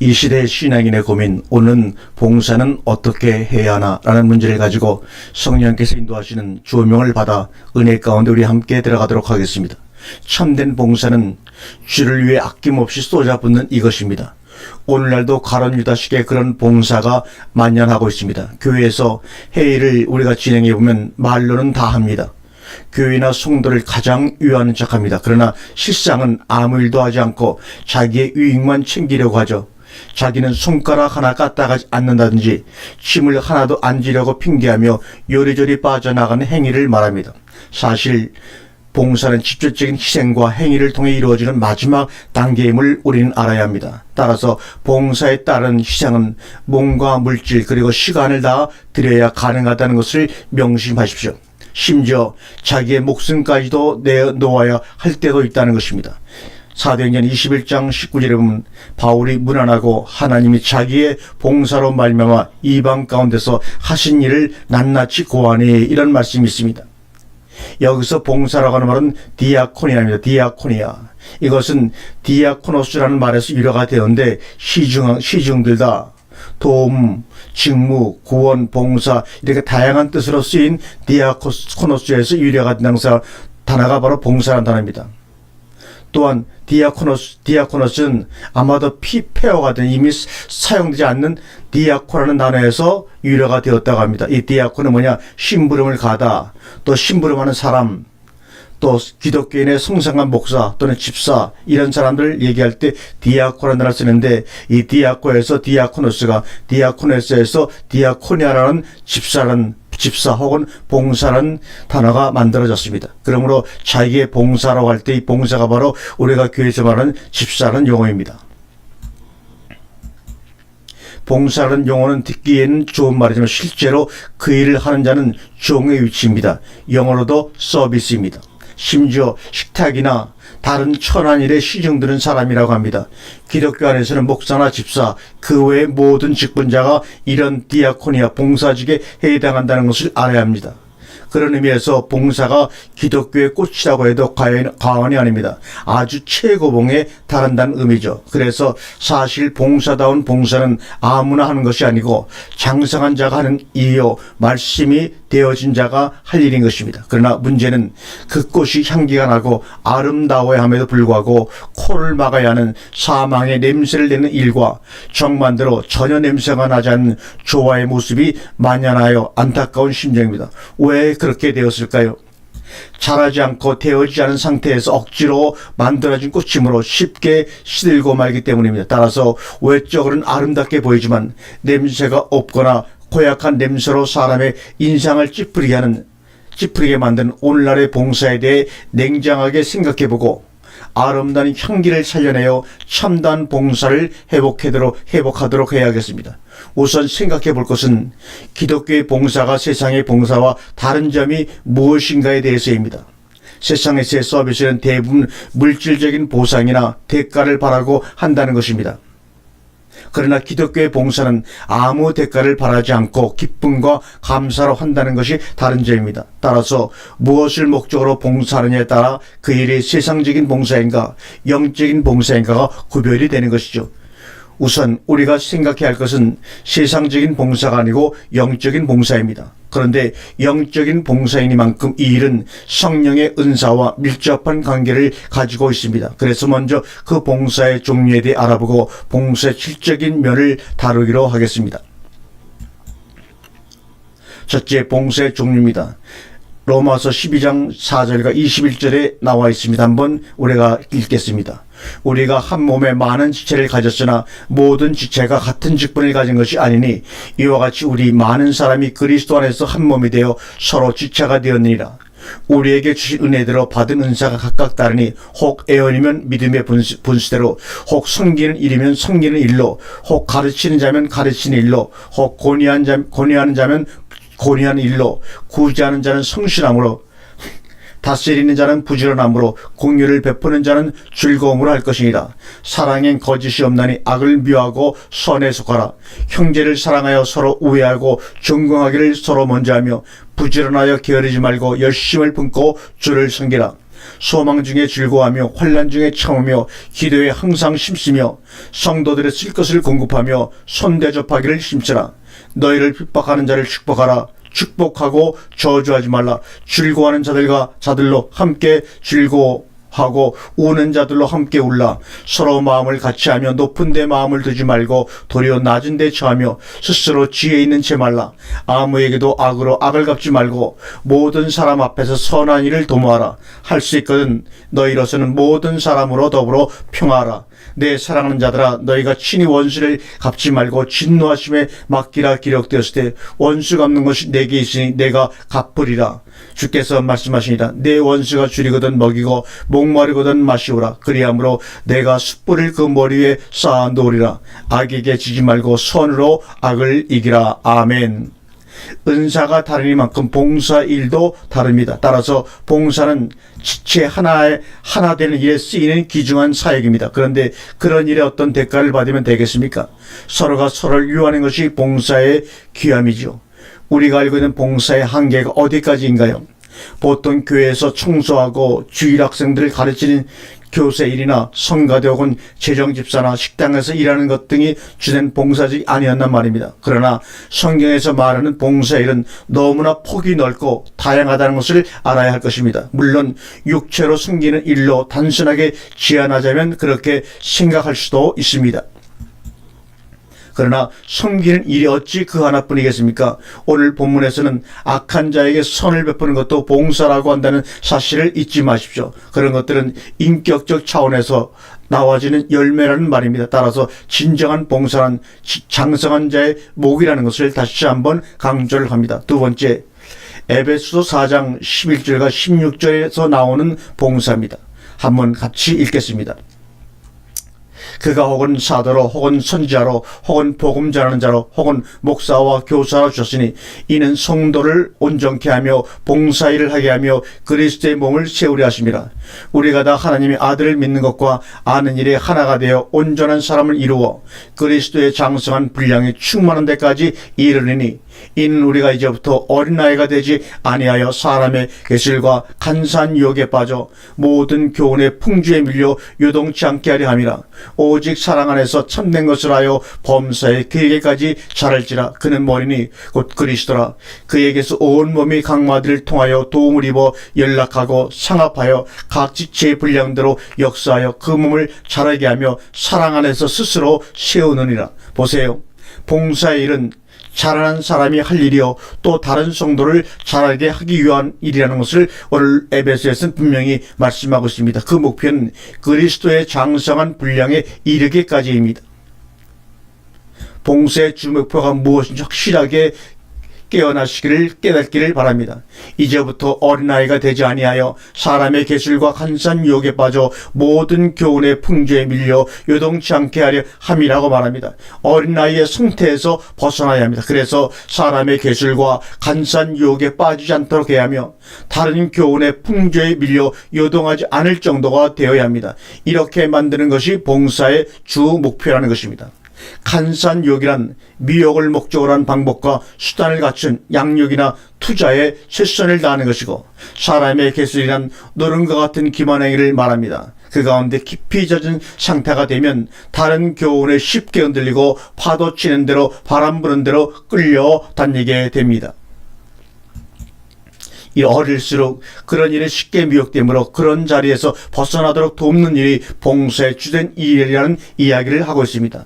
이 시대의 신앙인의 고민, 오늘은 봉사는 어떻게 해야 하나 라는 문제를 가지고 성령께서 인도하시는 조명을 받아 은혜 가운데 우리 함께 들어가도록 하겠습니다. 참된 봉사는 주를 위해 아낌없이 쏟아붓는 이것입니다. 오늘날도 가론 유다식의 그런 봉사가 만연하고 있습니다. 교회에서 회의를 우리가 진행해보면 말로는 다 합니다. 교회나 성도를 가장 위하는 척합니다. 그러나 실상은 아무 일도 하지 않고 자기의 유익만 챙기려고 하죠. 자기는 손가락 하나 까딱하지 않는다든지 침을 하나도 안 지려고 핑계하며 요리조리 빠져나가는 행위를 말합니다. 사실 봉사는 직접적인 희생과 행위를 통해 이루어지는 마지막 단계임을 우리는 알아야 합니다. 따라서 봉사에 따른 희생은 몸과 물질 그리고 시간을 다 들여야 가능하다는 것을 명심하십시오. 심지어 자기의 목숨까지도 내놓아야 할 때도 있다는 것입니다. 사도행전 21장 19절에 보면 바울이 문안하고 하나님이 자기의 봉사로 말미암아 이방 가운데서 하신 일을 낱낱이 고하니 이런 말씀이 있습니다. 여기서 봉사라고 하는 말은 디아코니아입니다. 디아코니아. 이것은 디아코노스라는 말에서 유래가 되었는데 시중들 다 도움, 직무, 구원, 봉사 이렇게 다양한 뜻으로 쓰인 디아코노스에서 유래가 된 단어가 바로 봉사라는 단어입니다. 또한 디아코노스는 아마도 폐허가 된 이미 사용되지 않는 디아코라는 단어에서 유래가 되었다고 합니다. 이 디아코는 뭐냐? 심부름을 가다, 또 심부름하는 사람, 또 기독교인의 성상한 목사 또는 집사 이런 사람들을 얘기할 때 디아코라는 단어를 쓰는데 이 디아코에서 디아코노스에서 디아코니아라는 집사 혹은 봉사라는 단어가 만들어졌습니다. 그러므로 자기의 봉사라고 할 때 이 봉사가 바로 우리가 교회에서 말하는 집사라는 용어입니다. 봉사라는 용어는 듣기에는 좋은 말이지만 실제로 그 일을 하는 자는 종의 위치입니다. 영어로도 서비스입니다. 심지어 식탁이나 다른 천한 일에 시중드는 사람이라고 합니다. 기독교 안에서는 목사나 집사, 그 외의 모든 직분자가 이런 디아코니아 봉사직에 해당한다는 것을 알아야 합니다. 그런 의미에서 봉사가 기독교의 꽃이라고 해도 과언이 아닙니다. 아주 최고봉에 달한다는 의미죠. 그래서 사실 봉사다운 봉사는 아무나 하는 것이 아니고 장성한 자가 하는 일이요 말씀이 되어진 자가 할 일인 것입니다. 그러나 문제는 그 꽃이 향기가 나고 아름다워야 함에도 불구하고 코를 막아야 하는 사망의 냄새를 내는 일과 정반대로 전혀 냄새가 나지 않는 조화의 모습이 만연하여 안타까운 심정입니다. 왜 그렇게 되었을까요? 자라지 않고 되어지지 않은 상태에서 억지로 만들어진 꽃이므로 쉽게 시들고 말기 때문입니다. 따라서 외적으로는 아름답게 보이지만 냄새가 없거나 고약한 냄새로 사람의 인상을 찌푸리게 만드는 오늘날의 봉사에 대해 냉정하게 생각해보고 아름다운 향기를 살려내어 참다운 봉사를 회복하도록 해야겠습니다. 우선 생각해 볼 것은 기독교의 봉사가 세상의 봉사와 다른 점이 무엇인가에 대해서입니다. 세상에서의 서비스는 대부분 물질적인 보상이나 대가를 바라고 한다는 것입니다. 그러나 기독교의 봉사는 아무 대가를 바라지 않고 기쁨과 감사로 한다는 것이 다른 점입니다. 따라서 무엇을 목적으로 봉사하느냐에 따라 그 일이 세상적인 봉사인가 영적인 봉사인가가 구별이 되는 것이죠. 우선 우리가 생각해야 할 것은 세상적인 봉사가 아니고 영적인 봉사입니다. 그런데 영적인 봉사이니만큼 이 일은 성령의 은사와 밀접한 관계를 가지고 있습니다. 그래서 먼저 그 봉사의 종류에 대해 알아보고 봉사의 실적인 면을 다루기로 하겠습니다. 첫째, 봉사의 종류입니다. 로마서 12장 4절과 21절에 나와 있습니다. 한번 우리가 읽겠습니다. 우리가 한 몸에 많은 지체를 가졌으나 모든 지체가 같은 직분을 가진 것이 아니니 이와 같이 우리 많은 사람이 그리스도 안에서 한 몸이 되어 서로 지체가 되었느니라. 우리에게 주신 은혜대로 받은 은사가 각각 다르니 혹 애언이면 믿음의 분수대로, 혹 섬기는 일이면 섬기는 일로, 혹 가르치는 자면 가르치는 일로, 혹 권위하는 자면 권위하는 일로, 구제하는 자는 성실함으로, 다스리는 자는 부지런함으로, 공유를 베푸는 자는 즐거움으로 할 것이니라. 사랑엔 거짓이 없나니 악을 미워하고 선에 속하라. 형제를 사랑하여 서로 우애하고 존경하기를 서로 먼저 하며 부지런하여 게으르지 말고 열심을 품고 주를 섬기라. 소망 중에 즐거워하며 환난 중에 참으며 기도에 항상 힘쓰며 성도들의 쓸 것을 공급하며 손대접하기를 힘쓰라. 너희를 핍박하는 자를 축복하라. 축복하고 저주하지 말라. 즐거워하는 자들로 함께 즐거워하고 우는 자들로 함께 울라. 서로 마음을 같이하며 높은 데 마음을 두지 말고 도리어 낮은 데 처하며 스스로 지혜 있는 채 말라. 아무에게도 악으로 악을 갚지 말고 모든 사람 앞에서 선한 일을 도모하라. 할 수 있거든 너희로서는 모든 사람으로 더불어 평화하라. 내 사랑하는 자들아, 너희가 친히 원수를 갚지 말고 진노하심에 맡기라. 기록되었을 때 원수 갚는 것이 내게 있으니 내가 갚으리라. 주께서 말씀하시니라. 내 원수가 줄이거든 먹이고 목마르거든 마시오라. 그리함으로 내가 숯불을 그 머리 위에 쌓아 놓으리라. 악에게 지지 말고 선으로 악을 이기라. 아멘. 은사가 다르니만큼 봉사 일도 다릅니다. 따라서 봉사는 지체 하나 되는 일에 쓰이는 귀중한 사역입니다. 그런데 그런 일에 어떤 대가를 받으면 되겠습니까? 서로가 서로를 위하는 것이 봉사의 귀함이죠. 우리가 알고 있는 봉사의 한계가 어디까지인가요? 보통 교회에서 청소하고 주일 학생들을 가르치는 교세 일이나 성가대 혹은 재정집사나 식당에서 일하는 것 등이 주된 봉사지 아니었단 말입니다. 그러나 성경에서 말하는 봉사일은 너무나 폭이 넓고 다양하다는 것을 알아야 할 것입니다. 물론 육체로 섬기는 일로 단순하게 제한하자면 그렇게 생각할 수도 있습니다. 그러나 섬기는 일이 어찌 그 하나뿐이겠습니까? 오늘 본문에서는 악한 자에게 선을 베푸는 것도 봉사라고 한다는 사실을 잊지 마십시오. 그런 것들은 인격적 차원에서 나와지는 열매라는 말입니다. 따라서 진정한 봉사는 장성한 자의 목이라는 것을 다시 한번 강조를 합니다. 두 번째, 에베소서 4장 11절과 16절에서 나오는 봉사입니다. 한번 같이 읽겠습니다. 그가 혹은 사도로 혹은 선지자로 혹은 복음 전하는 자로 혹은 목사와 교사로 주셨으니 이는 성도를 온전케 하며 봉사일을 하게 하며 그리스도의 몸을 세우려 하심이라. 우리가 다 하나님의 아들을 믿는 것과 아는 일에 하나가 되어 온전한 사람을 이루어 그리스도의 장성한 분량이 충만한 데까지 이르리니 이는 우리가 이제부터 어린아이가 되지 아니하여 사람의 계실과 간사한 유혹에 빠져 모든 교훈의 풍주에 밀려 요동치 않게 하려 함이라. 오직 사랑 안에서 참된 것을 하여 범사에 그에게까지 자랄지라. 그는 머리니 곧 그리스도라. 그에게서 온 몸이 각마디를 통하여 도움을 입어 연락하고 상합하여 각 지체의 분량대로 역사하여 그 몸을 자라게 하며 사랑 안에서 스스로 세우느니라. 보세요. 봉사의 일은 자라난 사람이 할 일이요 또 다른 성도를 자라게 하기 위한 일이라는 것을 오늘 에베소에서는 분명히 말씀하고 있습니다. 그 목표는 그리스도의 장성한 분량에 이르기까지입니다. 봉사의 주 목표가 무엇인지 확실하게 깨닫기를 바랍니다. 이제부터 어린아이가 되지 아니하여 사람의 계술과 간사한 유혹에 빠져 모든 교훈의 풍조에 밀려 요동치 않게 하려 함이라고 말합니다. 어린아이의 상태에서 벗어나야 합니다. 그래서 사람의 계술과 간사한 유혹에 빠지지 않도록 해야 하며 다른 교훈의 풍조에 밀려 요동하지 않을 정도가 되어야 합니다. 이렇게 만드는 것이 봉사의 주 목표라는 것입니다. 간사한 유혹이란 미혹을 목적으로 한 방법과 수단을 갖춘 양육이나 투자에 최선을 다하는 것이고 사람의 계술이란 노름과 같은 기만 행위를 말합니다. 그 가운데 깊이 젖은 상태가 되면 다른 교훈에 쉽게 흔들리고 파도 치는 대로 바람 부는 대로 끌려다니게 됩니다. 이 어릴수록 그런 일에 쉽게 미혹되므로 그런 자리에서 벗어나도록 돕는 일이 봉사의 주된 일이라는 이야기를 하고 있습니다.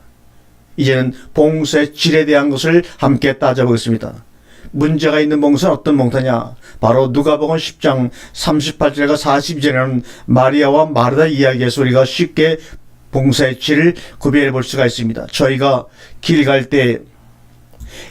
이제는 봉사의 질에 대한 것을 함께 따져보겠습니다. 문제가 있는 봉사는 어떤 봉사냐? 바로 누가복음 10장 38절과 42절에는 마리아와 마르다 이야기에서 우리가 쉽게 봉사의 질을 구별해 볼 수가 있습니다. 저희가 길 갈 때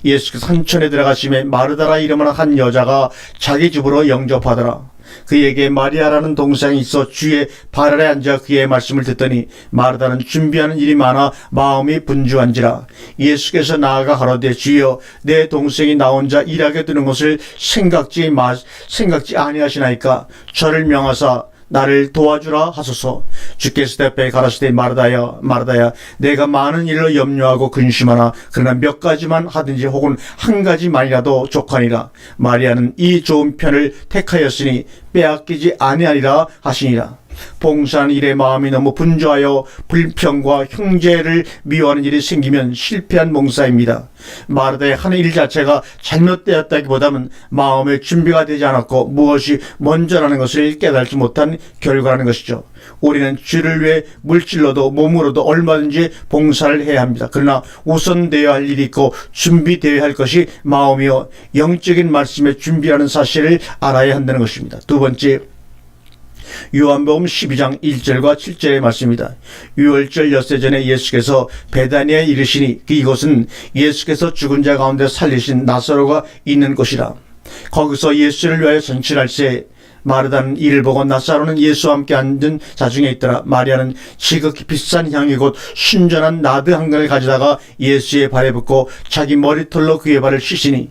예수께서 산천에 들어가심에 마르다라 이름하는 한 여자가 자기 집으로 영접하더라. 그에게 마리아라는 동생이 있어 주의 발 아래 앉아 그의 말씀을 듣더니 마르다는 준비하는 일이 많아 마음이 분주한지라. 예수께서 나아가 가로되 주여 내 동생이 나 혼자 일하게 두는 것을 생각지 아니하시나이까. 저를 명하사 나를 도와주라 하소서. 주께서 대답하여 가라사대 마르다야 마르다야 내가 많은 일로 염려하고 근심하나 그러나 몇 가지만 하든지 혹은 한 가지만이라도 족하니라. 마리아는 이 좋은 편을 택하였으니 빼앗기지 아니하리라 하시니라. 봉사하는 일에 마음이 너무 분주하여 불평과 형제를 미워하는 일이 생기면 실패한 봉사입니다. 마르다의 하는 일 자체가 잘못되었다기보다는 마음의 준비가 되지 않았고 무엇이 먼저라는 것을 깨달지 못한 결과라는 것이죠. 우리는 주를 위해 물질로도 몸으로도 얼마든지 봉사를 해야 합니다. 그러나 우선 되어야 할 일이 있고 준비되어야 할 것이 마음이요 영적인 말씀의 준비라는 사실을 알아야 한다는 것입니다. 두 번째, 요한복음 12장 1절과 7절의 말씀입니다. 유월절 엿새 전에 예수께서 베다니아에 이르시니 이곳은 예수께서 죽은 자 가운데 살리신 나사로가 있는 곳이라. 거기서 예수를 위하여 전칠할새 마르다는 이를 보고 나사로는 예수와 함께 앉은 자 중에 있더라. 마리아는 지극히 비싼 향이 곧 순전한 나드 한 gan을 가져다가 예수의 발에 붓고 자기 머리털로 그의 발을 씻으니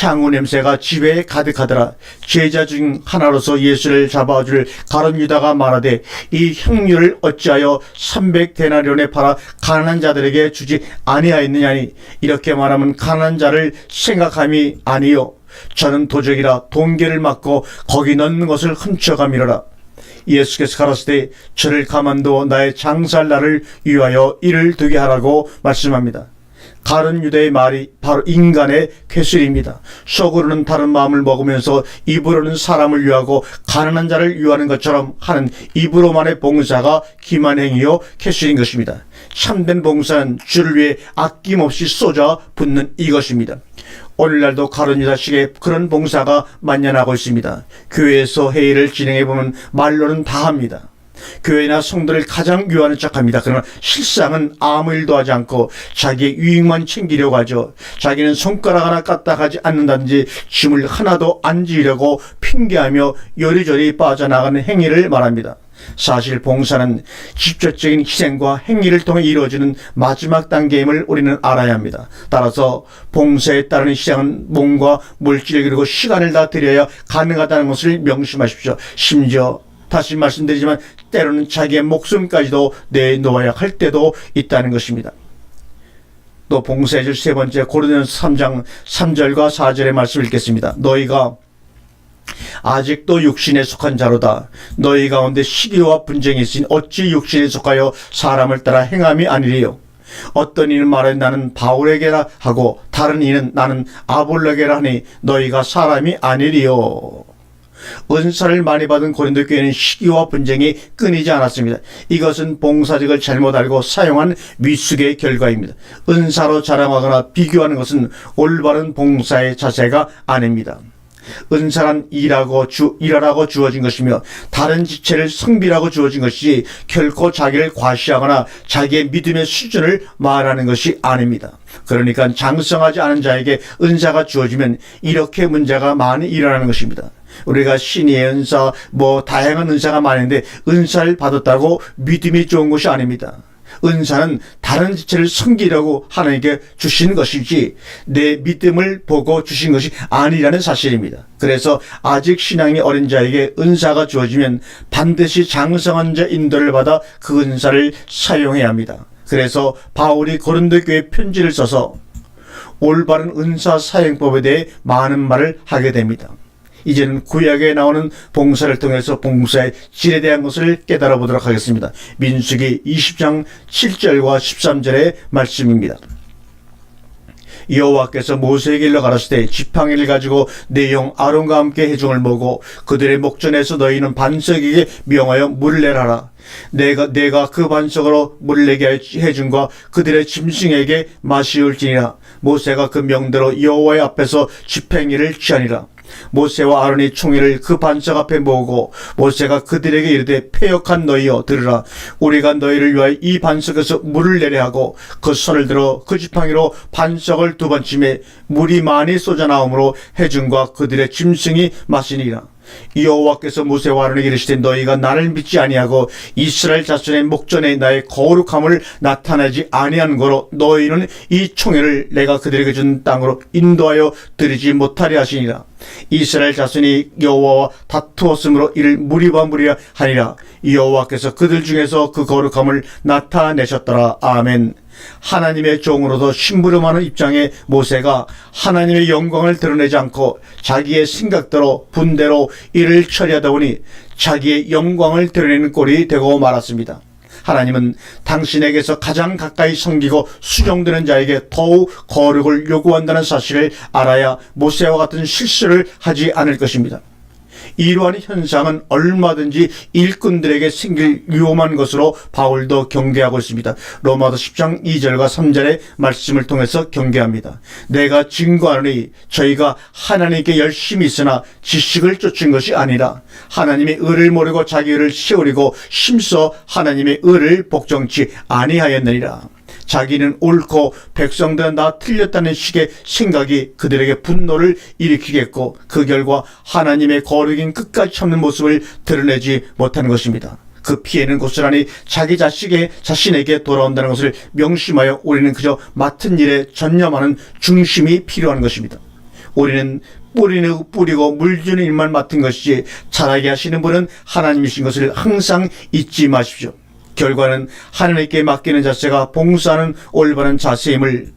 향후 냄새가 집에 가득하더라. 제자 중 하나로서 예수를 잡아줄 가룟 유다가 말하되 이 향유를 어찌하여 300데나리온에 팔아 가난한 자들에게 주지 아니하였느냐니. 이렇게 말하면 가난한 자를 생각함이 아니요 저는 도적이라 돈계를 맞고 거기 넣는 것을 훔쳐가미러라. 예수께서 가라사대 저를 가만두어 나의 장사할 날을 위하여 이를 두게 하라고 말씀합니다. 가룟 유다의 말이 바로 인간의 쾌술입니다. 속으로는 다른 마음을 먹으면서 입으로는 사람을 위하고 가난한 자를 위하는 것처럼 하는 입으로만의 봉사가 기만 행위요 쾌술인 것입니다. 참된 봉사는 주를 위해 아낌없이 쏟아 붓는 이것입니다. 오늘날도 가룟 유다식의 그런 봉사가 만연하고 있습니다. 교회에서 회의를 진행해보면 말로는 다 합니다. 교회나 성도를 가장 위하는 척합니다. 그러나 실상은 아무 일도 하지 않고 자기의 유익만 챙기려고 하죠. 자기는 손가락 하나 까딱하지 않는다든지 짐을 하나도 안 지으려고 핑계하며 요리조리 빠져나가는 행위를 말합니다. 사실 봉사는 직접적인 희생과 행위를 통해 이루어지는 마지막 단계임을 우리는 알아야 합니다. 따라서 봉사에 따르는 희생은 몸과 물질 그리고 시간을 다 들여야 가능하다는 것을 명심하십시오. 심지어 다시 말씀드리지만 때로는 자기의 목숨까지도 내놓아야 할 때도 있다는 것입니다. 또 봉사해줄 세 번째, 고린도전서 3장 3절과 4절의 말씀을 읽겠습니다. 너희가 아직도 육신에 속한 자로다. 너희 가운데 시기와 분쟁이 있으니 어찌 육신에 속하여 사람을 따라 행함이 아니리요. 어떤 이는 말하여 나는 바울에게라 하고 다른 이는 나는 아볼로에게라 하니 너희가 사람이 아니리요. 은사를 많이 받은 고린도 교회는 시기와 분쟁이 끊이지 않았습니다. 이것은 봉사직을 잘못 알고 사용한 미숙의 결과입니다. 은사로 자랑하거나 비교하는 것은 올바른 봉사의 자세가 아닙니다. 은사란 일하라고 주어진 것이며 다른 지체를 성비라고 주어진 것이 결코 자기를 과시하거나 자기의 믿음의 수준을 말하는 것이 아닙니다. 그러니까 장성하지 않은 자에게 은사가 주어지면 이렇게 문제가 많이 일어나는 것입니다. 우리가 신의 은사, 다양한 은사가 많은데 은사를 받았다고 믿음이 좋은 것이 아닙니다. 은사는 다른 지체를 섬기려고 하나님께 주신 것이지 내 믿음을 보고 주신 것이 아니라는 사실입니다. 그래서 아직 신앙이 어린 자에게 은사가 주어지면 반드시 장성한 자 인도를 받아 그 은사를 사용해야 합니다. 그래서 바울이 고린도 교회에 편지를 써서 올바른 은사 사용법에 대해 많은 말을 하게 됩니다. 이제는 구약에 나오는 봉사를 통해서 봉사의 질에 대한 것을 깨달아 보도록 하겠습니다. 민수기 20장 7절과 13절의 말씀입니다. 여호와께서 모세에게 일러 가라사대 지팡이를 가지고 내 형 아론과 함께 회중을 모으고 그들의 목전에서 너희는 반석에게 명하여 물을 내라라. 내가 그 반석으로 물을 내게 해준과 그들의 짐승에게 마시울지니라. 모세가 그 명대로 여호와의 앞에서 지팡이를 취하니라. 모세와 아론이 총회를 그 반석 앞에 모으고 모세가 그들에게 이르되 패역한 너희여 들으라. 우리가 너희를 위하여 이 반석에서 물을 내려 하고 그 손을 들어 그 지팡이로 반석을 두 번 치매 물이 많이 쏟아나오므로 해중과 그들의 짐승이 마시니라. 여호와께서 모세와 아론에게 이르시되 너희가 나를 믿지 아니하고 이스라엘 자손의 목전에 나의 거룩함을 나타내지 아니한 거로 너희는 이 총회를 내가 그들에게 준 땅으로 인도하여 들이지 못하리 하시니라. 이스라엘 자손이 여호와와 다투었으므로 이를 무리하무리라 하니라. 여호와께서 그들 중에서 그 거룩함을 나타내셨더라. 아멘. 하나님의 종으로도 심부름하는 입장의 모세가 하나님의 영광을 드러내지 않고 자기의 생각대로 분대로 일을 처리하다 보니 자기의 영광을 드러내는 꼴이 되고 말았습니다. 하나님은 당신에게서 가장 가까이 섬기고 수종되는 자에게 더욱 거룩을 요구한다는 사실을 알아야 모세와 같은 실수를 하지 않을 것입니다. 이러한 현상은 얼마든지 일꾼들에게 생길 위험한 것으로 바울도 경계하고 있습니다. 로마서 10장 2절과 3절의 말씀을 통해서 경계합니다. 내가 증거하노니 저희가 하나님께 열심히 있으나 지식을 쫓은 것이 아니라 하나님의 의를 모르고 자기 의를 세우려고 힘써 하나님의 의를 복종치 아니하였느니라. 자기는 옳고 백성들은 다 틀렸다는 식의 생각이 그들에게 분노를 일으키겠고 그 결과 하나님의 거룩인 끝까지 참는 모습을 드러내지 못하는 것입니다. 그 피해는 고스란히 자기 자신에게 돌아온다는 것을 명심하여 우리는 그저 맡은 일에 전념하는 중심이 필요한 것입니다. 우리는 뿌리고 물주는 일만 맡은 것이지 자라게 하시는 분은 하나님이신 것을 항상 잊지 마십시오. 결과는 하나님께 맡기는 자세가 봉사하는 올바른 자세임을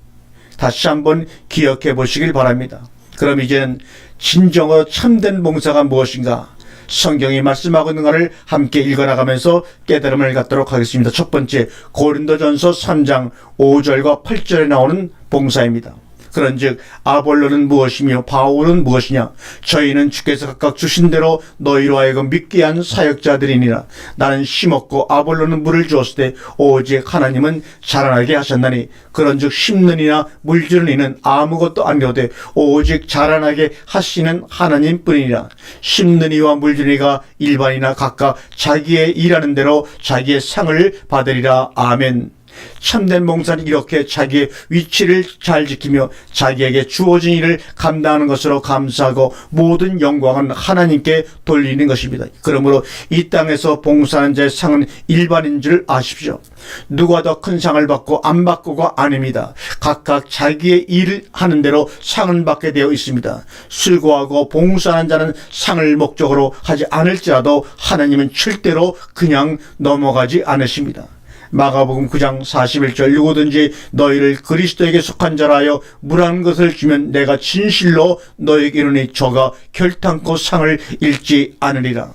다시 한번 기억해 보시길 바랍니다. 그럼 이제는 진정으로 참된 봉사가 무엇인가? 성경이 말씀하고 있는가를 함께 읽어나가면서 깨달음을 갖도록 하겠습니다. 첫 번째, 고린도전서 3장 5절과 8절에 나오는 봉사입니다. 그런즉 아볼로는 무엇이며 바울은 무엇이냐? 저희는 주께서 각각 주신 대로 너희로 하여금 믿게 한 사역자들이니라. 나는 심었고 아볼로는 물을 주었을 때 오직 하나님은 자라나게 하셨나니 그런즉 심는 이나 물주는 이는 아무것도 아니오되 오직 자라나게 하시는 하나님뿐이니라. 심는 이와 물주는 이가 일반이나 각각 자기의 일하는 대로 자기의 상을 받으리라. 아멘. 참된 봉사는 이렇게 자기의 위치를 잘 지키며 자기에게 주어진 일을 감당하는 것으로 감사하고 모든 영광은 하나님께 돌리는 것입니다. 그러므로 이 땅에서 봉사하는 자의 상은 일반인 줄 아십시오. 누가 더 큰 상을 받고 안 받고가 아닙니다. 각각 자기의 일을 하는 대로 상을 받게 되어 있습니다. 수고하고 봉사하는 자는 상을 목적으로 하지 않을지라도 하나님은 절대로 그냥 넘어가지 않으십니다. 마가복음 9장 41절 누구든지 너희를 그리스도에게 속한 자라 하여 물한 것을 주면 내가 진실로 너희에게 이르니 저가 결탄코 상을 잃지 않으리라.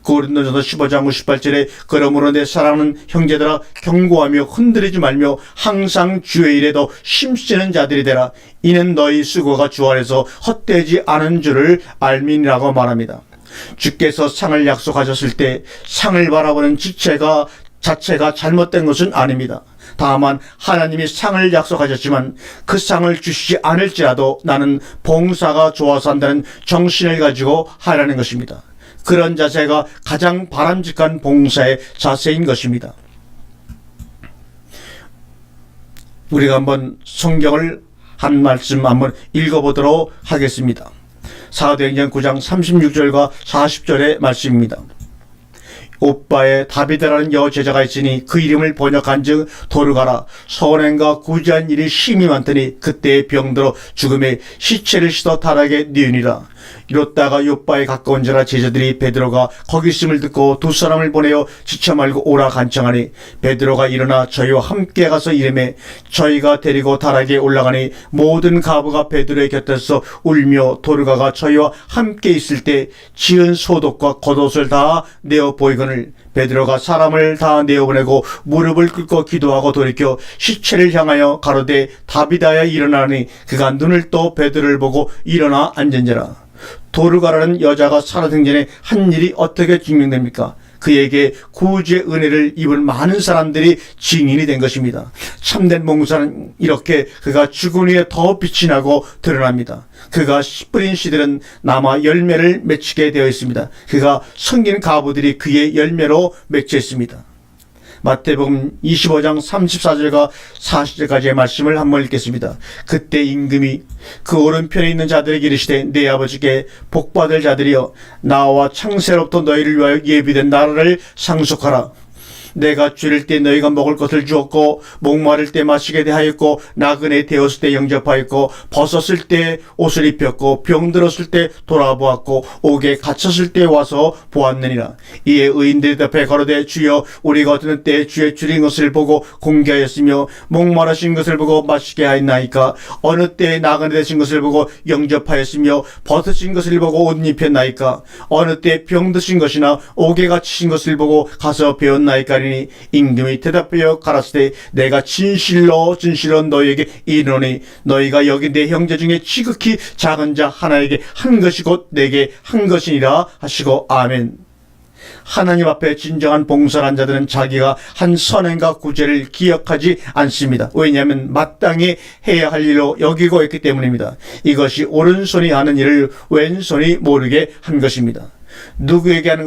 고린도전서 15장 58절에 그러므로 내 사랑하는 형제들아 경고하며 흔들리지 말며 항상 주의 일에도 힘쓰는 자들이 되라. 이는 너희 수고가 주 안에서 헛되지 않은 줄을 알미니라고 말합니다. 주께서 상을 약속하셨을 때 상을 바라보는 자체가 잘못된 것은 아닙니다. 다만 하나님이 상을 약속하셨지만 그 상을 주시지 않을지라도 나는 봉사가 좋아서 한다는 정신을 가지고 하라는 것입니다. 그런 자세가 가장 바람직한 봉사의 자세인 것입니다. 우리가 한번 성경을 한 말씀 한번 읽어보도록 하겠습니다. 사도행전 9장 36절과 40절의 말씀입니다. 오빠의 다비드라는 여제자가 있으니 그 이름을 번역한즉 도르가라. 선행과 구제한 일이 심히 많더니 그때의 병들어 죽음의 시체를 씻어 타락에 뉘으니라. 이렇다가 요빠에 가까운 자라 제자들이 베드로가 거기 있음을 듣고 두 사람을 보내어 지쳐 말고 오라 간청하니 베드로가 일어나 저희와 함께 가서 이르매 저희가 데리고 다락에 올라가니 모든 가부가 베드로의 곁에서 울며 도르가가 저희와 함께 있을 때 지은 소독과 겉옷을 다 내어 보이거늘 베드로가 사람을 다 내어보내고 무릎을 꿇고 기도하고 돌이켜 시체를 향하여 가로되 다비다야 일어나니 그가 눈을 떠 베드로를 보고 일어나 앉은지라. 도르가라는 여자가 살아생 전에 한 일이 어떻게 증명됩니까? 그에게 구주의 은혜를 입은 많은 사람들이 증인이 된 것입니다. 참된 봉사는 이렇게 그가 죽은 후에 더 빛이 나고 드러납니다. 그가 씨 뿌린 씨들은 남아 열매를 맺히게 되어 있습니다. 그가 섬긴 가부들이 그의 열매로 맺혔습니다. 마태복음 25장 34절과 40절까지의 말씀을 한번 읽겠습니다. 그때 임금이 그 오른편에 있는 자들에게 이르시되 내 아버지께 복받을 자들이여 나와 창세로부터 너희를 위하여 예비된 나라를 상속하라. 내가 줄일 때 너희가 먹을 것을 주었고 목마를 때 마시게 대하였고 나그네 되었을 때 영접하였고 벗었을 때 옷을 입혔고 병들었을 때 돌아보았고 옥에 갇혔을 때 와서 보았느니라. 이에 의인들이 대답해 가로되 주여 우리가 어떤 때에 주의 줄인 것을 보고 공개하였으며 목마르신 것을 보고 마시게 하였나이까. 어느 때에 나그네 되신 것을 보고 영접하였으며 벗으신 것을 보고 옷 입혔나이까. 어느 때에 병드신 것이나 옥에 갇히신 것을 보고 가서 배웠나이까니. 임금이 대답하여 가라사대 내가 진실로 너희에게 이르노니 너희가 여기 내 형제 중에 지극히 작은 자 하나에게 한 것이 곧 내게 한 것이니라 하시고 아멘. 하나님 앞에 진정한 봉사한 자들은 자기가 한 선행과 구제를 기억하지 않습니다. 왜냐하면 마땅히 해야 할 일로 여기고 있기 때문입니다. 이것이 오른손이 하는 일을 왼손이 모르게 한 것입니다. 누구에게 하는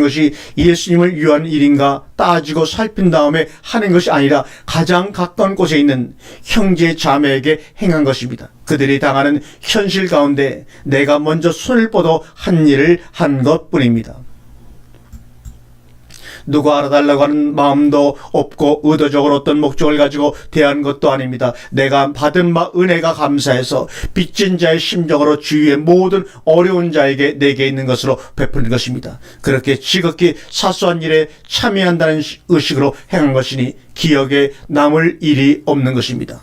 것이 예수님을 위한 일인가 따지고 살핀 다음에 하는 것이 아니라 가장 가까운 곳에 있는 형제 자매에게 행한 것입니다. 그들이 당하는 현실 가운데 내가 먼저 손을 뻗어 한 일을 한 것뿐입니다. 누가 알아달라고 하는 마음도 없고 의도적으로 어떤 목적을 가지고 대한 것도 아닙니다. 내가 받은 은혜가 감사해서 빚진 자의 심정으로 주위의 모든 어려운 자에게 내게 있는 것으로 베푸는 것입니다. 그렇게 지극히 사소한 일에 참여한다는 의식으로 행한 것이니 기억에 남을 일이 없는 것입니다.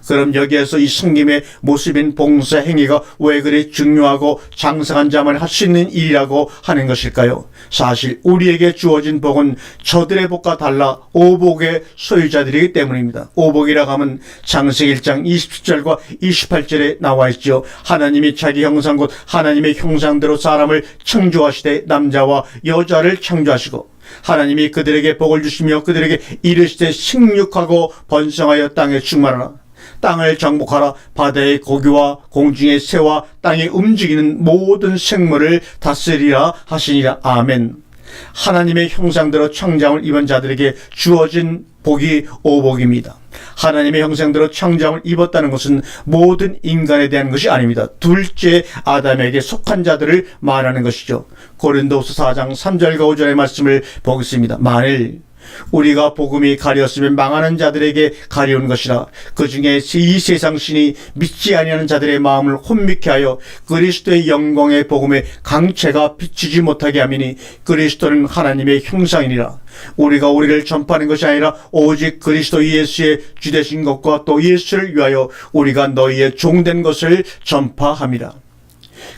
그럼 여기에서 이 성김의 모습인 봉사 행위가 왜 그리 중요하고 장성한 자만 할 수 있는 일이라고 하는 것일까요? 사실 우리에게 주어진 복은 저들의 복과 달라 오복의 소유자들이기 때문입니다. 오복이라고 하면 창세기 1장 27절과 28절에 나와 있죠. 하나님이 자기 형상 곧 하나님의 형상대로 사람을 창조하시되 남자와 여자를 창조하시고 하나님이 그들에게 복을 주시며 그들에게 이르시되 생육하고 번성하여 땅에 충만하라. 땅을 정복하라. 바다의 고기와 공중의 새와 땅에 움직이는 모든 생물을 다스리라 하시니라. 아멘. 하나님의 형상대로 창조함을 입은 자들에게 주어진 복이 오복입니다. 하나님의 형상대로 창조함을 입었다는 것은 모든 인간에 대한 것이 아닙니다. 둘째 아담에게 속한 자들을 말하는 것이죠. 고린도후서 4장 3절과 5절의 말씀을 보겠습니다. 만일 우리가 복음이 가렸으면 망하는 자들에게 가려운 것이라. 그 중에 이 세상 신이 믿지 아니하는 자들의 마음을 혼미케 하여 그리스도의 영광의 복음의 강체가 비추지 못하게 하미니 그리스도는 하나님의 형상이니라. 우리가 우리를 전파하는 것이 아니라 오직 그리스도 예수의 주되신 것과 또 예수를 위하여 우리가 너희의 종된 것을 전파함이라.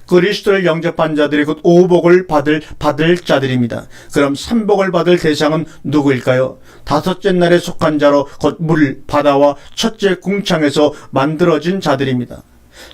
그리스도를 영접한 자들이 곧 오복을 받을 자들입니다. 그럼 삼복을 받을 대상은 누구일까요? 다섯째 날에 속한 자로 곧 물, 바다와 첫째 궁창에서 만들어진 자들입니다.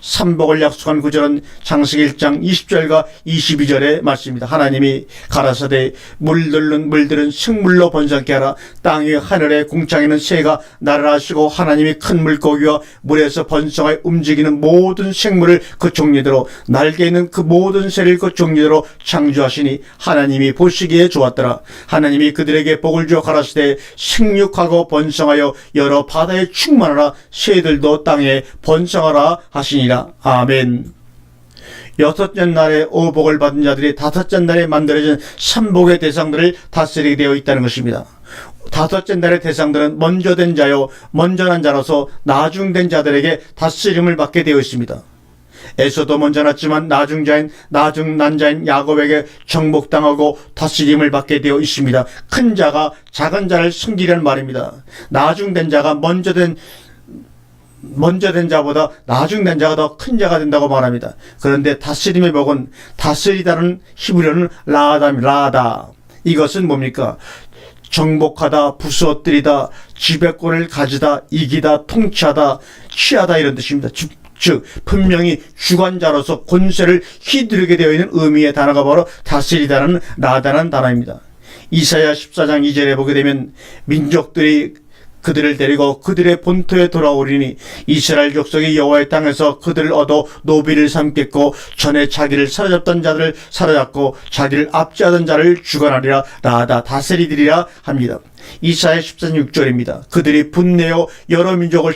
삼복을 약속한 구절은 창세기 1장 20절과 22절의 말씀입니다. 하나님이 가라사대 물들은 식물로 번성케 하라. 땅 위 하늘의 궁창에는 새가 날아하시고 하나님이 큰 물고기와 물에서 번성하여 움직이는 모든 생물을 그 종류대로 날개 있는 그 모든 새를 그 종류대로 창조하시니 하나님이 보시기에 좋았더라. 하나님이 그들에게 복을 주어 가라사대 생육하고 번성하여 여러 바다에 충만하라. 새들도 땅에 번성하라 하시니라. 아멘. 여섯째 날에 오복을 받은 자들이 다섯째 날에 만들어진 삼복의 대상들을 다스리게 되어 있다는 것입니다. 다섯째 날의 대상들은 먼저 된 자요 먼저 난 자로서 나중된 자들에게 다스림을 받게 되어 있습니다. 에서도 먼저 났지만 나중 난 자인 야곱에게 정복당하고 다스림을 받게 되어 있습니다. 큰 자가 작은 자를 숨기려는 말입니다. 나중된 자가 먼저 된 자보다 나중된 자가 더 큰 자가 된다고 말합니다. 그런데 다스림의 복은 다스리다는 히브리어는 라다. 이것은 뭡니까? 정복하다, 부수어뜨리다, 지배권을 가지다, 이기다, 통치하다, 취하다 이런 뜻입니다. 즉 분명히 주관자로서 권세를 휘두르게 되어 있는 의미의 단어가 바로 다스리다는 라다라는 단어입니다. 이사야 14장 2절에 보게 되면 민족들이 그들을 데리고 그들의 본토에 돌아오리니 이스라엘 족속이 여호와의 땅에서 그들을 얻어 노비를 삼겠고 전에 자기를 사로잡던 자들을 사로잡고 자기를 압제하던 자를 주관하리라. 라하다 다스리리라 합니다. 이사야 14장 6절입니다. 그들이 분내어 여러 민족을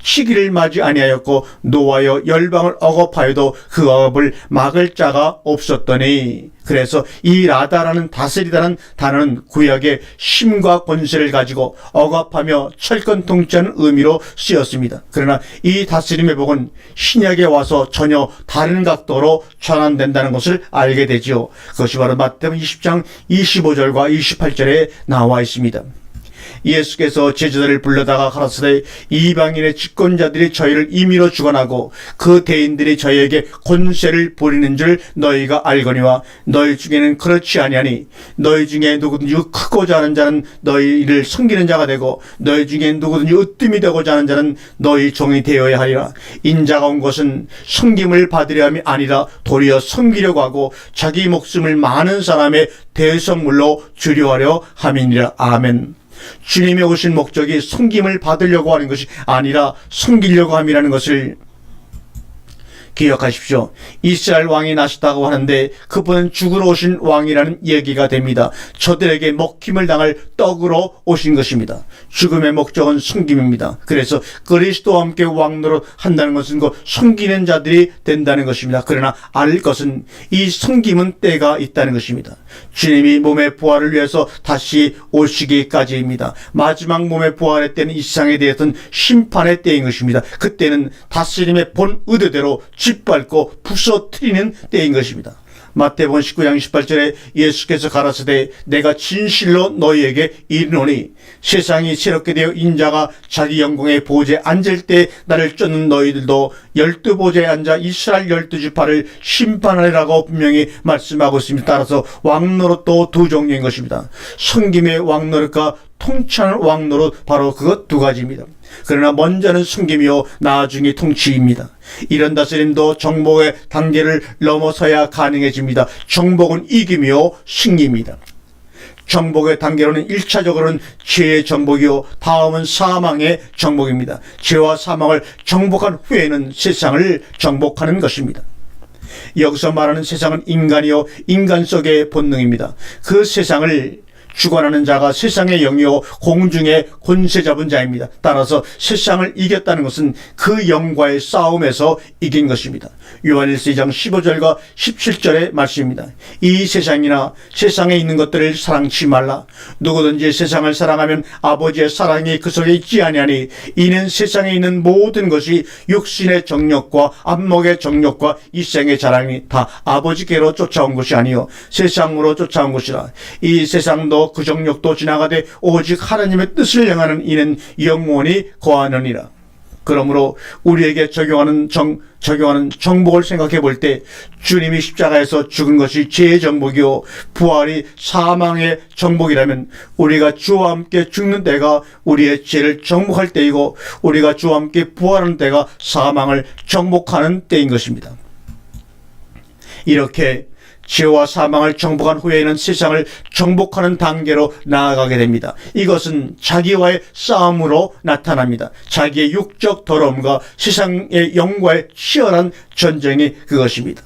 치기를 맞이 아니하였고 노하여 열방을 억압하여도 그 억압을 막을 자가 없었더니. 그래서 이 라다라는 다스리다는 단어는 구약의 힘과 권세를 가지고 억압하며 철권 통치하는 의미로 쓰였습니다. 그러나 이 다스림의 복은 신약에 와서 전혀 다른 각도로 전환된다는 것을 알게 되지요. 그것이 바로 마태복음 20장 25절과 28절에 나와 있습니다. 예수께서 제자들을 불러다가 가라사대 이방인의 집권자들이 저희를 임의로 주관하고 그 대인들이 저희에게 권세를 부리는 줄 너희가 알거니와 너희 중에는 그렇지 아니하니 너희 중에 누구든지 크고자 하는 자는 너희를 섬기는 자가 되고 너희 중에 누구든지 으뜸이 되고자 하는 자는 너희 종이 되어야 하리라. 인자가 온 것은 섬김을 받으려 함이 아니라 도리어 섬기려고 하고 자기 목숨을 많은 사람의 대선물로 주려 하려 함이니라. 아멘. 주님이 오신 목적이 섬김을 받으려고 하는 것이 아니라 섬기려고 함이라는 것을 기억하십시오. 이스라엘 왕이 나시다고 하는데 그분은 죽으러 오신 왕이라는 얘기가 됩니다. 저들에게 먹힘을 당할 떡으로 오신 것입니다. 죽음의 목적은 섬김입니다. 그래서 그리스도와 함께 왕노릇 한다는 것은 그 섬기는 자들이 된다는 것입니다. 그러나 알 것은 이 섬김은 때가 있다는 것입니다. 주님이 몸의 부활을 위해서 다시 오시기까지입니다. 마지막 몸의 부활의 때는 이 세상에 대해서는 심판의 때인 것입니다. 그때는 다스림의 본 의도대로 짓밟고 부서뜨리는 때인 것입니다. 마태복음 19장 18절에 예수께서 가라사대 내가 진실로 너희에게 이르노니 세상이 새롭게 되어 인자가 자기 영광의 보좌에 앉을 때 나를 쫓는 너희들도 12보좌에 앉아 이스라엘 12지파를 심판하리라고 분명히 말씀하고 있습니다. 따라서 왕노릇도 두 종류인 것입니다. 섬김의 왕노릇과 통치하는 왕노릇, 바로 그것 두 가지입니다. 그러나 먼저는 섬김이요 나중에 통치입니다. 이런 다스림도 정복의 단계를 넘어서야 가능해집니다. 정복은 이김이요 승리입니다. 정복의 단계로는 1차적으로는 죄의 정복이요 다음은 사망의 정복입니다. 죄와 사망을 정복한 후에는 세상을 정복하는 것입니다. 여기서 말하는 세상은 인간이요 인간 속의 본능입니다. 그 세상을 주관하는 자가 세상의 영이요 공중의 권세 잡은 자입니다. 따라서 세상을 이겼다는 것은 그 영과의 싸움에서 이긴 것입니다. 요한일서 2장 15절과 17절의 말씀입니다. 이 세상이나 세상에 있는 것들을 사랑치 말라. 누구든지 세상을 사랑하면 아버지의 사랑이 그 속에 있지 아니하니 이는 세상에 있는 모든 것이 육신의 정욕과 안목의 정욕과 이생의 자랑이 다 아버지께로 쫓아온 것이 아니요 세상으로 쫓아온 것이라. 이 세상도 그 정욕도 지나가되 오직 하나님의 뜻을 행하는 이는 영원히 거하느니라. 그러므로 우리에게 적용하는 정복을 생각해 볼 때 주님이 십자가에서 죽은 것이 죄의 정복이요 부활이 사망의 정복이라면 우리가 주와 함께 죽는 때가 우리의 죄를 정복할 때이고 우리가 주와 함께 부활하는 때가 사망을 정복하는 때인 것입니다. 이렇게 죄와 사망을 정복한 후에는 세상을 정복하는 단계로 나아가게 됩니다. 이것은 자기와의 싸움으로 나타납니다. 자기의 육적 더러움과 세상의 영과의 치열한 전쟁이 그것입니다.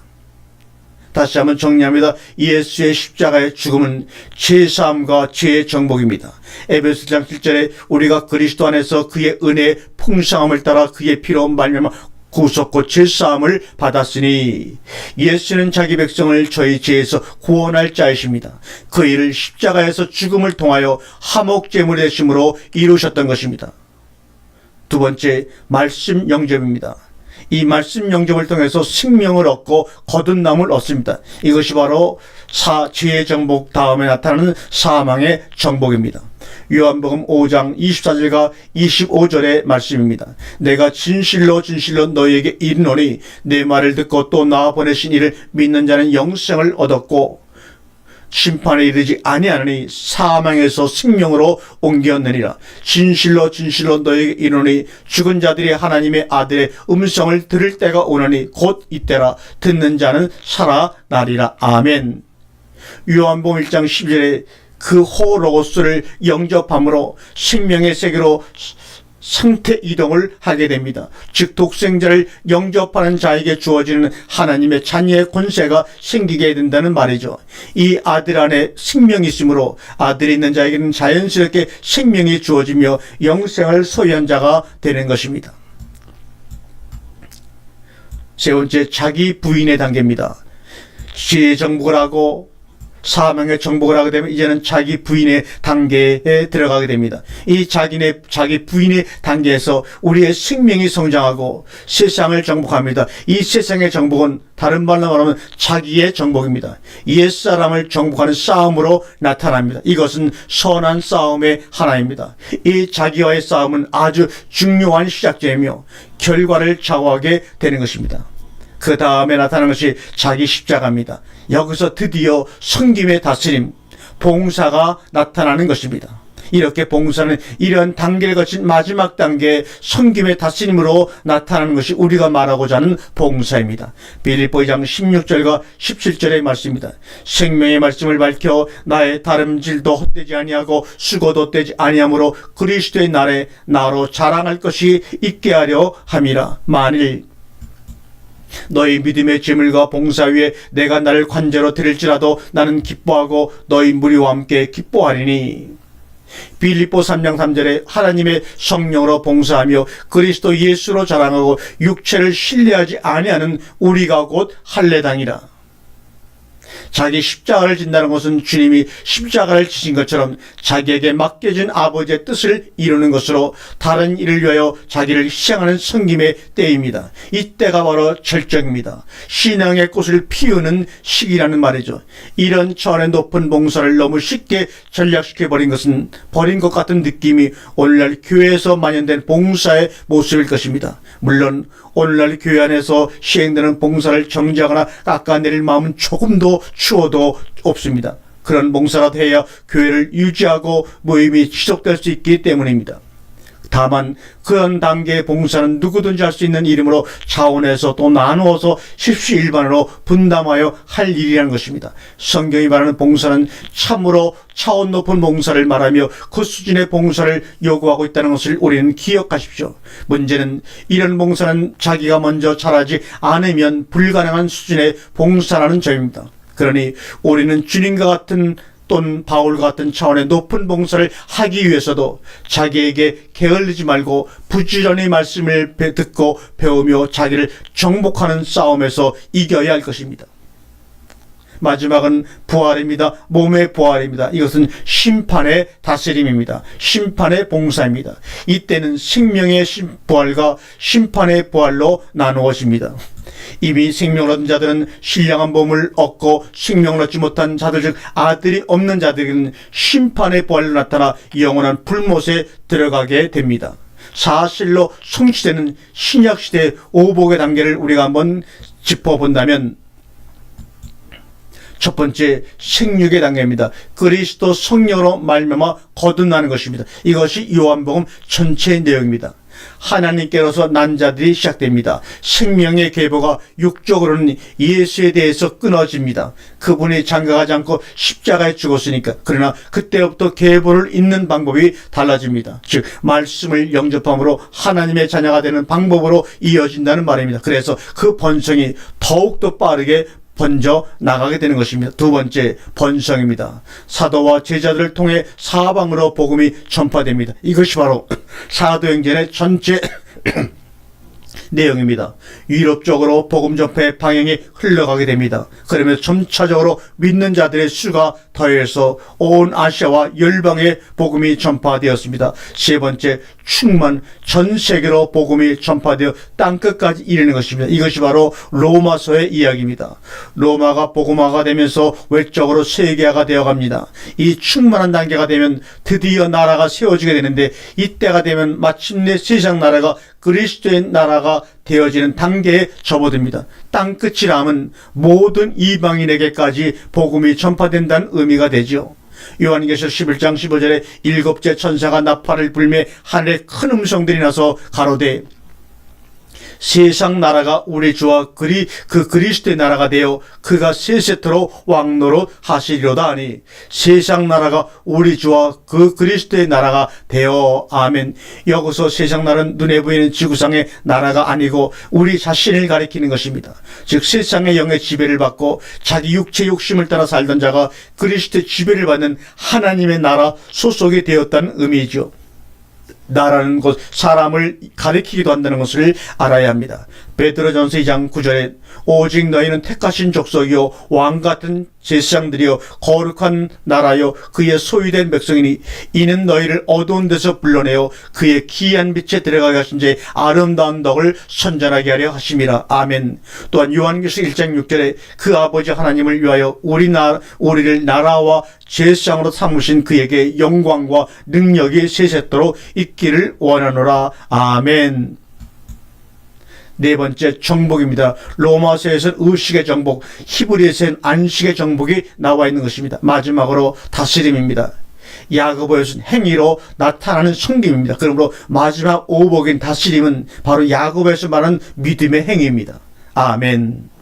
다시 한번 정리합니다. 예수의 십자가의 죽음은 죄사함과 죄의 정복입니다. 에베소서 1장 7절에 우리가 그리스도 안에서 그의 은혜의 풍성함을 따라 그의 피로 말미암아 구속고 죄사함을 받았으니 예수는 자기 백성을 저희 죄에서 구원할 자이십니다. 그 일을 십자가에서 죽음을 통하여 화목제물의 되심으로 이루셨던 것입니다. 두 번째, 말씀 영접입니다. 이 말씀 영접을 통해서 생명을 얻고 거듭남을 얻습니다. 이것이 바로 죄의 정복 다음에 나타나는 사망의 정복입니다. 요한복음 5장 24절과 25절의 말씀입니다. 내가 진실로 너희에게 이르노니 내 말을 듣고 또 나 보내신 이를 믿는 자는 영생을 얻었고 심판에 이르지 아니하느니 사망에서 생명으로 옮겼느니라. 진실로 너희에게 이르노니 죽은 자들이 하나님의 아들의 음성을 들을 때가 오나니 곧 이때라. 듣는 자는 살아나리라. 아멘. 요한복음 1장 12절에 그 호로고스를 영접함으로 생명의 세계로 상태 이동을 하게 됩니다. 즉 독생자를 영접하는 자에게 주어지는 하나님의 자녀의 권세가 생기게 된다는 말이죠. 이 아들 안에 생명이 있으므로 아들이 있는 자에게는 자연스럽게 생명이 주어지며 영생을 소유한 자가 되는 것입니다. 세 번째, 자기 부인의 단계입니다. 지혜의 정복을 하고 사명의 정복을 하게 되면 이제는 자기 부인의 단계에 들어가게 됩니다. 이 자기 부인의 단계에서 우리의 생명이 성장하고 세상을 정복합니다. 이 세상의 정복은 다른 말로 말하면 자기의 정복입니다. 옛사람을 정복하는 싸움으로 나타납니다. 이것은 선한 싸움의 하나입니다. 이 자기와의 싸움은 아주 중요한 시작점이며 결과를 좌우하게 되는 것입니다. 그 다음에 나타나는 것이 자기 십자가입니다. 여기서 드디어 섬김의 다스림, 봉사가 나타나는 것입니다. 이렇게 봉사는 이런 단계를 거친 마지막 단계의 섬김의 다스림으로 나타나는 것이 우리가 말하고자 하는 봉사입니다. 빌립보 2장 16절과 17절의 말씀입니다. 생명의 말씀을 밝혀 나의 다름질도 헛되지 아니하고 수고도 헛되지 아니하므로 그리스도의 날에 나로 자랑할 것이 있게 하려 함이라. 만일 너희 믿음의 재물과 봉사 위에 내가 나를 관제로 드릴지라도 나는 기뻐하고 너희 무리와 함께 기뻐하리니. 빌립보 3장 3절에 하나님의 성령으로 봉사하며 그리스도 예수로 자랑하고 육체를 신뢰하지 아니하는 우리가 곧 할례당이라. 자기 십자가를 진다는 것은 주님이 십자가를 지신 것처럼 자기에게 맡겨진 아버지의 뜻을 이루는 것으로 다른 일을 위하여 자기를 희생하는 섬김의 때입니다. 이때가 바로 절정입니다. 신앙의 꽃을 피우는 시기라는 말이죠. 이런 차원의 높은 봉사를 너무 쉽게 전략시켜버린 것은 버린 것 같은 느낌이 오늘날 교회에서 만연된 봉사의 모습일 것입니다. 물론 오늘날 교회 안에서 시행되는 봉사를 정지하거나 깎아내릴 마음은 조금도 추워도 없습니다. 그런 봉사라도 해야 교회를 유지하고 모임이 지속될 수 있기 때문입니다. 다만 그런 단계의 봉사는 누구든지 할 수 있는 이름으로 차원에서 또 나누어서 십시일반으로 분담하여 할 일이라는 것입니다. 성경이 말하는 봉사는 참으로 차원 높은 봉사를 말하며 그 수준의 봉사를 요구하고 있다는 것을 우리는 기억하십시오. 문제는 이런 봉사는 자기가 먼저 잘하지 않으면 불가능한 수준의 봉사라는 점입니다. 그러니 우리는 주님과 같은 또는 바울과 같은 차원의 높은 봉사를 하기 위해서도 자기에게 게을르지 말고 부지런히 말씀을 듣고 배우며 자기를 정복하는 싸움에서 이겨야 할 것입니다. 마지막은 부활입니다. 몸의 부활입니다. 이것은 심판의 다스림입니다. 심판의 봉사입니다. 이때는 생명의 부활과 심판의 부활로 나누어집니다. 이미 생명을 얻은 자들은 신령한 몸을 얻고 생명을 얻지 못한 자들 즉 아들이 없는 자들은 심판의 부활로 나타나 영원한 불못에 들어가게 됩니다. 사실로 성취되는 신약시대의 오복의 단계를 우리가 한번 짚어본다면 첫 번째, 생육의 단계입니다. 그리스도 성령으로 말미암아 거듭나는 것입니다. 이것이 요한복음 전체의 내용입니다. 하나님께로서 난 자들이 시작됩니다. 생명의 계보가 육적으로는 예수에 대해서 끊어집니다. 그분이 장가가지 않고 십자가에 죽었으니까. 그러나 그때부터 계보를 잇는 방법이 달라집니다. 즉 말씀을 영접함으로 하나님의 자녀가 되는 방법으로 이어진다는 말입니다. 그래서 그 번성이 더욱더 빠르게 번져 나가게 되는 것입니다. 두 번째, 번성입니다. 사도와 제자들을 통해 사방으로 복음이 전파됩니다. 이것이 바로 사도행전의 전체 내용입니다. 유럽 쪽으로 복음 전파의 방향이 흘러가게 됩니다. 그러면서 점차적으로 믿는 자들의 수가 더해서 온 아시아와 열방에 복음이 전파되었습니다. 세 번째, 충만, 전 세계로 복음이 전파되어 땅끝까지 이르는 것입니다. 이것이 바로 로마서의 이야기입니다. 로마가 복음화가 되면서 외적으로 세계화가 되어갑니다. 이 충만한 단계가 되면 드디어 나라가 세워지게 되는데 이때가 되면 마침내 세상 나라가 그리스도의 나라가 되어지는 단계에 접어듭니다. 땅끝이라 함은 모든 이방인에게까지 복음이 전파된다는 의미가 되죠. 요한계시록 11장 15절에 일곱째 천사가 나팔을 불매 하늘에 큰 음성들이 나서 가로되 세상 나라가 우리 주와 그 그리스도의 나라가 되어 그가 세세토록 왕노로 하시리로다 하니 세상 나라가 우리 주와 그 그리스도의 나라가 되어 아멘. 여기서 세상 나라는 눈에 보이는 지구상의 나라가 아니고 우리 자신을 가리키는 것입니다. 즉 세상의 영의 지배를 받고 자기 육체 욕심을 따라 살던 자가 그리스도의 지배를 받는 하나님의 나라 소속이 되었다는 의미이죠. 나라는 것, 사람을 가리키기도 한다는 것을 알아야 합니다. 베드로전서 2장 9절에 오직 너희는 택하신 족속이요 왕같은 제사장들이요 거룩한 나라요 그의 소유된 백성이니 이는 너희를 어두운 데서 불러내어 그의 기이한 빛에 들어가게 하신 제 아름다운 덕을 선전하게 하려 하심이라. 아멘. 또한 요한계시록 1장 6절에 그 아버지 하나님을 위하여 우리를 나라와 제사장으로 삼으신 그에게 영광과 능력이 세세토록 있기를 원하노라. 아멘. 네 번째, 정복입니다. 로마서에서는 의식의 정복, 히브리서에는 안식의 정복이 나와 있는 것입니다. 마지막으로 다스림입니다. 야고보에서는 행위로 나타나는 섬김입니다. 그러므로 마지막 오복인 다스림은 바로 야고보에서 말하는 믿음의 행위입니다. 아멘.